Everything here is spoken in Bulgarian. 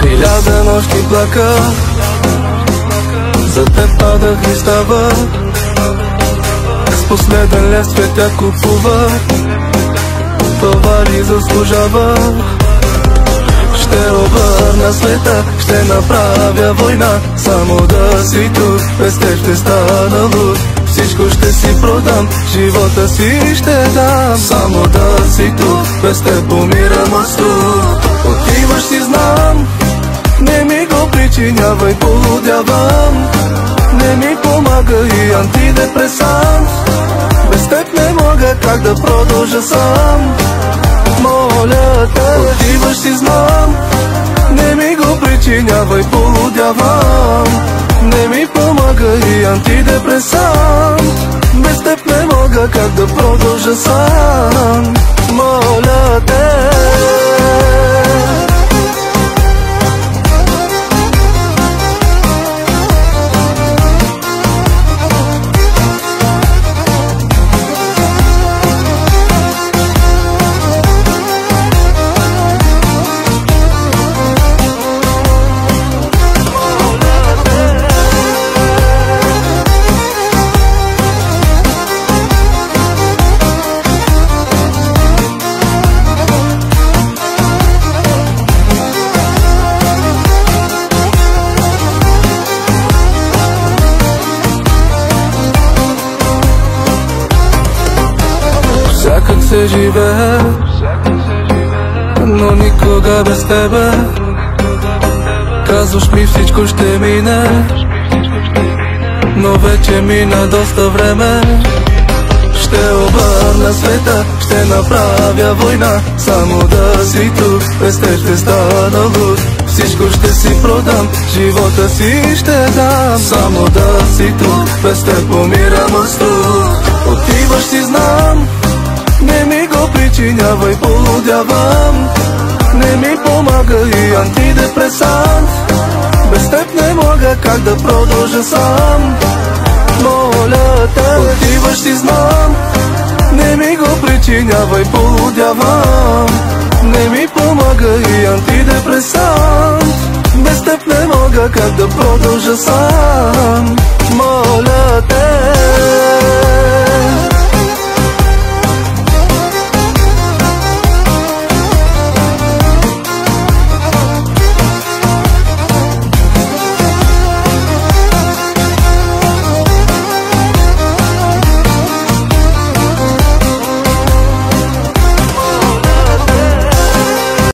Хиляда нощи плака, за теб падах и ставах, с последен лев цветя купувах. Това ли заслужавах? Ще обърна света, ще направя война, само да си тук, без теб ще стана луд. Всичко ще си продам, живота си ще дам, само да си тук, без теб умирам от студ. Отиваш си знам, не ми го причинявай, полудявам. Не ми помага и антидепресант, без теб не мога, как да продължа сам. Моля те, отиваш си знам, не ми го причинявай, полудявам. Не ми помага и антидепресант, без теб не мога, как да продължа сам. Моля те. Всякак се живее, но никога без тебе. Казваш ми всичко ще мине, но вече мина доста време. Ще обърна света, ще направя война, само да си тук, без теб ще стана луд. Всичко ще си продам, живота си ще дам, само да си тук, без теб умирам от студ. Отиваш си знам, не ми го причинявай, полудявам. Не ми помага и антидепресант, без теб не мога, как да продължа сам. Моля те, отиваш си знам, не ми го причинявай, полудявам. Не ми помага и антидепресант, без теб не мога, как да продължа сам. Моля те.